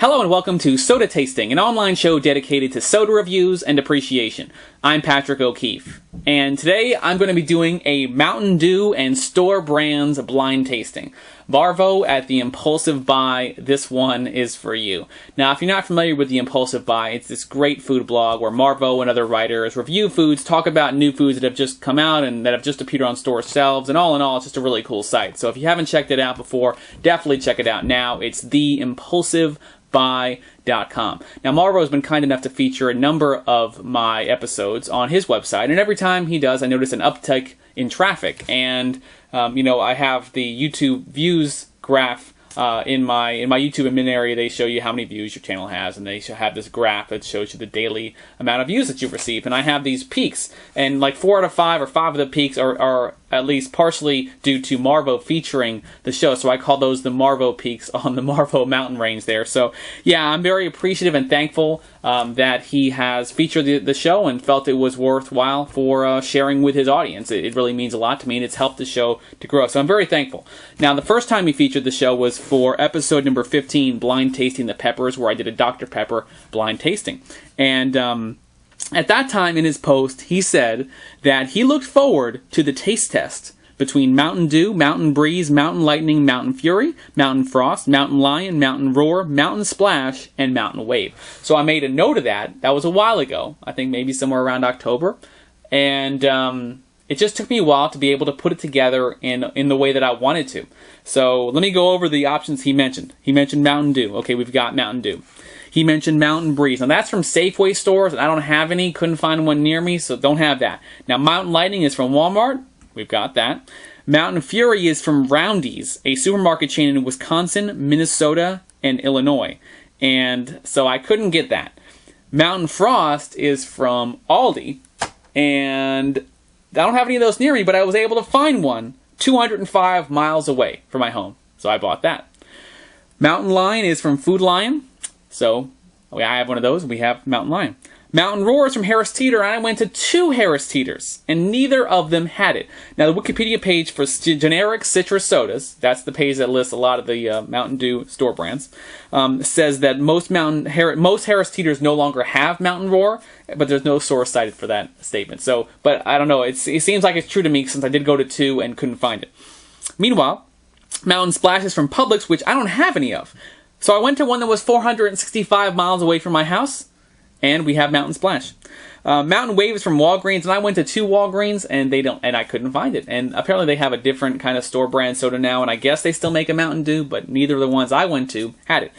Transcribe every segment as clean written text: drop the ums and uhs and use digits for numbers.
Hello and welcome to Soda Tasting, an online show dedicated to soda reviews and appreciation. I'm Patrick O'Keefe, and today I'm going to be doing a Mountain Dew and store brands blind tasting. Marvo at the Impulsive Buy, this one is for you. Now, if you're not familiar with the Impulsive Buy, it's this great food blog where Marvo and other writers review foods, talk about new foods that have just come out and that have just appeared on store shelves, and all in all, it's just a really cool site. So if you haven't checked it out before, definitely check it out now. It's theimpulsivebuy.com. Now, Marvo has been kind enough to feature a number of my episodes on his website, and every time he does, I notice an uptick in traffic. And I have the YouTube views graph in my YouTube admin area. They show you how many views your channel has, and they have this graph that shows you the daily amount of views that you've received. And I have these peaks, and like 4 out of 5 or 5 of the peaks are at least partially due to Marvo featuring the show. So I call those the Marvo peaks on the Marvo mountain range there. So yeah, I'm very appreciative and thankful that he has featured the show and felt it was worthwhile for sharing with his audience. It really means a lot to me, and it's helped the show to grow. So I'm very thankful. Now, the first time he featured the show was for episode number 15, Blind Tasting the Peppers, where I did a Dr. Pepper blind tasting. And at that time in his post, he said that he looked forward to the taste test between Mountain Dew, Mountain Breeze, Mountain Lightning, Mountain Fury, Mountain Frost, Mountain Lion, Mountain Roar, Mountain Splash, and Mountain Wave. So I made a note of that. That was a while ago. I think maybe somewhere around October. And it just took me a while to be able to put it together in the way that I wanted to. So let me go over the options he mentioned. He mentioned Mountain Dew. Okay, we've got Mountain Dew. He mentioned Mountain Breeze. Now, that's from Safeway stores, and I don't have any. Couldn't find one near me, so don't have that. Now, Mountain Lightning is from Wal-Mart. We've got that. Mountain Fury is from Roundy's, a supermarket chain in Wisconsin, Minnesota, and Illinois. And so I couldn't get that. Mountain Frost is from Aldi, and I don't have any of those near me, but I was able to find one 205 miles away from my home. So I bought that. Mountain Lion is from Food Lion. So I have one of those. We have Mountain Lion. Mountain Roar is from Harris Teeter, and I went to 2 Harris Teeters, and neither of them had it. Now, the Wikipedia page for generic citrus sodas, that's the page that lists a lot of the Mountain Dew store brands, says that most Harris Teeters no longer have Mountain Roar, but there's no source cited for that statement. So, but I don't know. It seems like it's true to me since I did go to 2 and couldn't find it. Meanwhile, Mountain Splash is from Publix, which I don't have any of. So I went to one that was 465 miles away from my house, and we have Mountain Splash. Mountain Wave is from Walgreens, and I went to 2 Walgreens, and I couldn't find it. And apparently they have a different kind of store brand soda now, and I guess they still make a Mountain Dew, but neither of the ones I went to had it.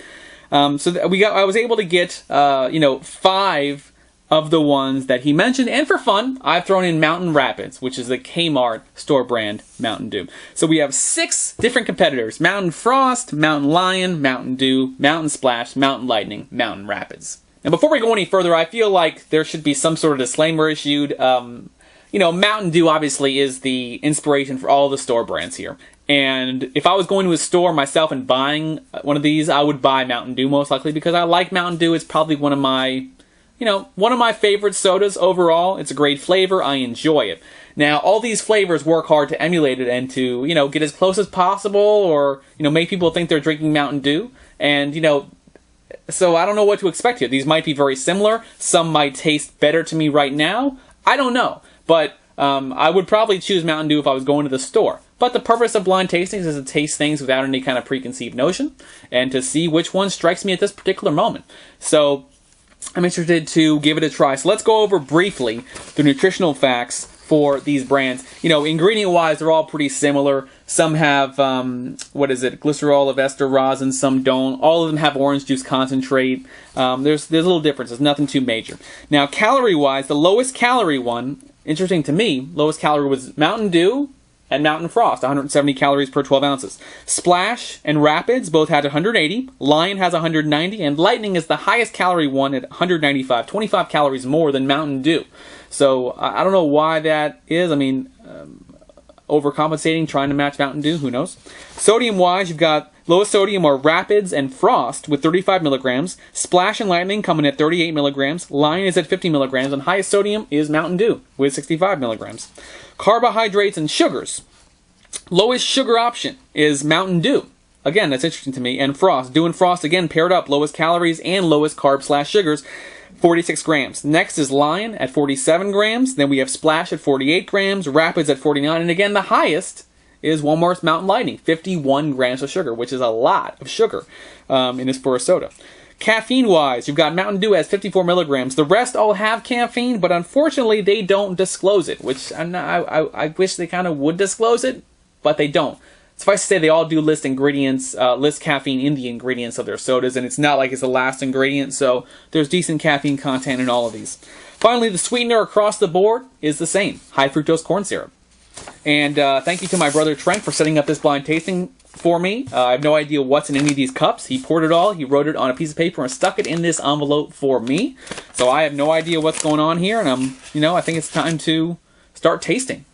I was able to get 5 of the ones that he mentioned, and for fun, I've thrown in Mountain Rapids, which is the Kmart store brand Mountain Dew. So we have 6 different competitors: Mountain Frost, Mountain Lion, Mountain Dew, Mountain Splash, Mountain Lightning, Mountain Rapids. Now, before we go any further, I feel like there should be some sort of disclaimer issued. Mountain Dew obviously is the inspiration for all the store brands here. And if I was going to a store myself and buying one of these, I would buy Mountain Dew most likely because I like Mountain Dew. It's probably one of my favorite sodas overall. It's a great flavor. I enjoy it. Now, all these flavors work hard to emulate it and to, get as close as possible or, make people think they're drinking Mountain Dew. And, so I don't know what to expect here. These might be very similar. Some might taste better to me right now. I don't know. But I would probably choose Mountain Dew if I was going to the store. But the purpose of blind tastings is to taste things without any kind of preconceived notion and to see which one strikes me at this particular moment. So I'm interested to give it a try. So let's go over briefly the nutritional facts for these brands. Ingredient-wise, they're all pretty similar. Some have, glycerol of ester rosin, some don't. All of them have orange juice concentrate. There's little differences, nothing too major. Now, calorie-wise, the lowest calorie one, interesting to me, lowest calorie was Mountain Dew and Mountain Frost, 170 calories per 12 ounces. Splash and Rapids both had 180. Lion has 190, and Lightning is the highest calorie one at 195, 25 calories more than Mountain Dew. So I don't know why that is. I mean, overcompensating, trying to match Mountain Dew, who knows? Sodium-wise, you've got lowest sodium are Rapids and Frost with 35 milligrams. Splash and Lightning coming at 38 milligrams. Lion is at 50 milligrams, and highest sodium is Mountain Dew with 65 milligrams. Carbohydrates and sugars. Lowest sugar option is Mountain Dew Again, that's interesting to me. And Frost. Doing Frost again paired up. Lowest calories and lowest carb/sugars. 46 grams. Next is Lion at 47 grams. Then we have Splash at 48 grams. Rapids at 49. And again, the highest is Walmart's Mountain Lightning. 51 grams of sugar, which is a lot of sugar in this for a soda. Caffeine-wise, you've got Mountain Dew has 54 milligrams. The rest all have caffeine, but unfortunately they don't disclose it, which I wish they kind of would disclose it, but they don't. Suffice to say, they all do list ingredients, list caffeine in the ingredients of their sodas, and it's not like it's the last ingredient, so there's decent caffeine content in all of these. Finally, the sweetener across the board is the same, high fructose corn syrup. And thank you to my brother Trent for setting up this blind tasting for me. I have no idea what's in any of these cups. He poured it all, he wrote it on a piece of paper and stuck it in this envelope for me. So I have no idea what's going on here, and I think it's time to start tasting.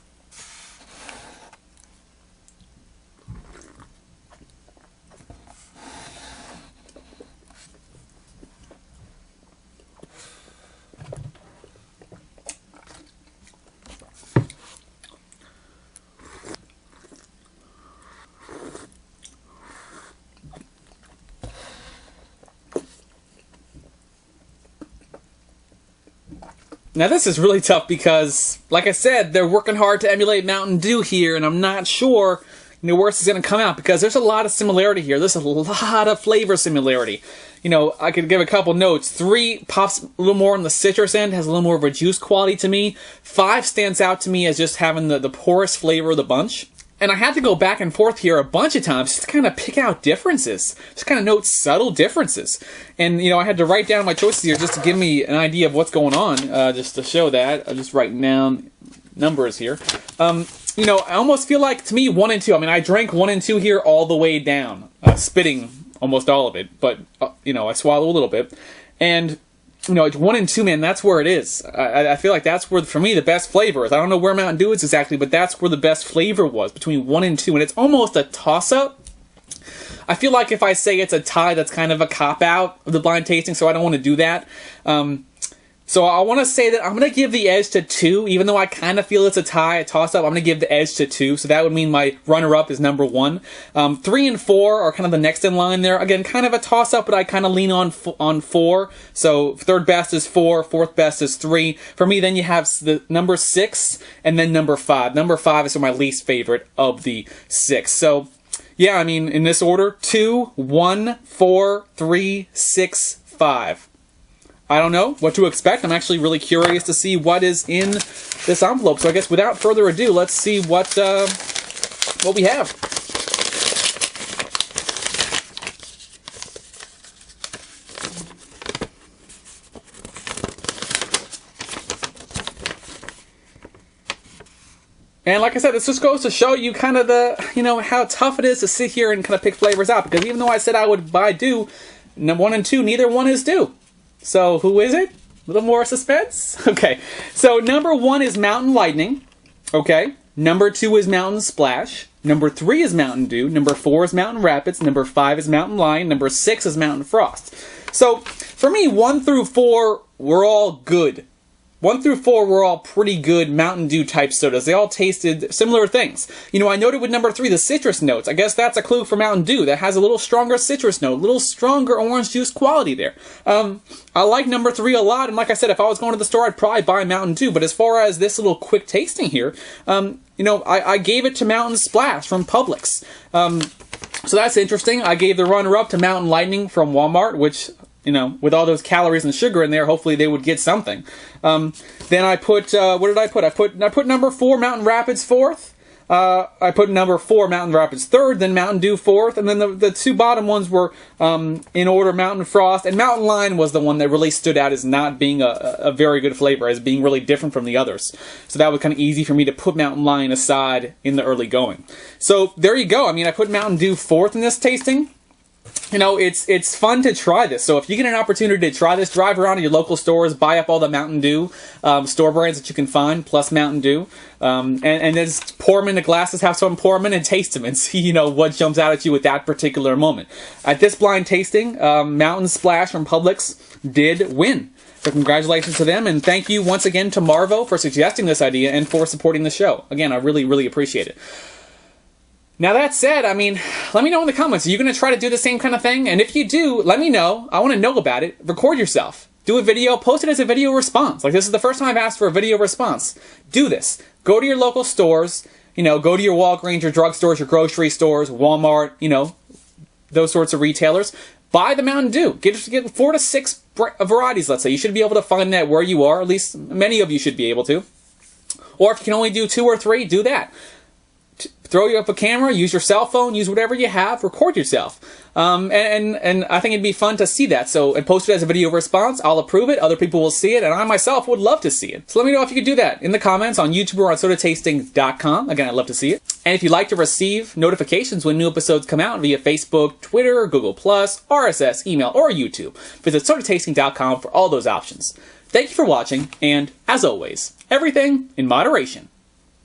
Now this is really tough because, like I said, they're working hard to emulate Mountain Dew here, and I'm not sure where this is going to come out because there's a lot of similarity here. There's a lot of flavor similarity. I could give a couple notes. 3 pops a little more on the citrus end, has a little more of a juice quality to me. 5 stands out to me as just having the poorest flavor of the bunch. And I had to go back and forth here a bunch of times just to kind of pick out differences. Just kind of note subtle differences. And, I had to write down my choices here just to give me an idea of what's going on, just to show that. I'm just writing down numbers here. I almost feel like, to me, 1 and 2. I drank 1 and 2 here all the way down, spitting almost all of it. But, I swallow a little bit. And it's 1 and 2, man, that's where it is. I feel like that's where, for me, the best flavor is. I don't know where Mountain Dew is exactly, but that's where the best flavor was, between 1 and 2. And it's almost a toss-up. I feel like if I say it's a tie, that's kind of a cop-out of the blind tasting, so I don't want to do that. So I want to say that I'm going to give the edge to 2, even though I kind of feel it's a tie, a toss-up. I'm going to give the edge to 2, so that would mean my runner-up is number 1. 3 and 4 are kind of the next in line there. Again, kind of a toss-up, but I kind of lean on 4. So third best is 4, fourth best is 3. For me, then you have the number 6, and then number 5. Number 5 is my least favorite of the 6. So, yeah, in this order, 2, 1, 4, 3, 6, 5. I don't know what to expect. I'm actually really curious to see what is in this envelope. So I guess without further ado, let's see what we have. And like I said, this just goes to show you kind of how tough it is to sit here and kind of pick flavors out. Because even though I said I would buy Dew, 1 and 2, neither one is Dew. So, who is it? A little more suspense? Okay, so number 1 is Mountain Lightning. Okay, number 2 is Mountain Splash. Number 3 is Mountain Dew. Number 4 is Mountain Rapids. Number 5 is Mountain Lion. Number 6 is Mountain Frost. So, for me, 1 through 4 were all good. 1 through 4 were all pretty good Mountain Dew type sodas. They all tasted similar things. I noted with number 3, the citrus notes. I guess that's a clue for Mountain Dew. That has a little stronger citrus note, a little stronger orange juice quality there. I like number 3 a lot, and like I said, if I was going to the store, I'd probably buy Mountain Dew. But as far as this little quick tasting here, I gave it to Mountain Splash from Publix. So that's interesting. I gave the runner-up to Mountain Lightning from Walmart, which, with all those calories and sugar in there, hopefully they would get something. Then I put, what did I put? I put number 4, Mountain Rapids 4th. I put number 4, Mountain Rapids 3rd, then Mountain Dew 4th, and then the 2 bottom ones were, in order, Mountain Frost, and Mountain Lion was the one that really stood out as not being a very good flavor, as being really different from the others. So that was kind of easy for me to put Mountain Lion aside in the early going. So there you go. I put Mountain Dew 4th in this tasting. It's fun to try this. So if you get an opportunity to try this, drive around to your local stores, buy up all the Mountain Dew store brands that you can find, plus Mountain Dew, and just pour them into glasses, have some, pour them in, and taste them, and see what jumps out at you at that particular moment. At this blind tasting, Mountain Splash from Publix did win. So congratulations to them, and thank you once again to Marvo for suggesting this idea and for supporting the show. Again, I really, really appreciate it. Now that said, I mean, let me know in the comments. Are you going to try to do the same kind of thing? And if you do, let me know. I want to know about it. Record yourself. Do a video. Post it as a video response. Like, this is the first time I've asked for a video response. Do this. Go to your local stores. You know, go to your Walgreens, your drugstores, your grocery stores, Walmart, you know, those sorts of retailers. Buy the Mountain Dew. Get 4 to 6 varieties, let's say. You should be able to find that where you are. At least many of you should be able to. Or if you can only do 2 or 3, do that. Throw you up a camera, use your cell phone, use whatever you have, record yourself. And I think it'd be fun to see that. So, and post it as a video response. I'll approve it. Other people will see it. And I myself would love to see it. So let me know if you could do that in the comments on YouTube or on sodatasting.com. Again, I'd love to see it. And if you'd like to receive notifications when new episodes come out via Facebook, Twitter, Google+, RSS, email, or YouTube, visit sodatasting.com for all those options. Thank you for watching, and as always, everything in moderation.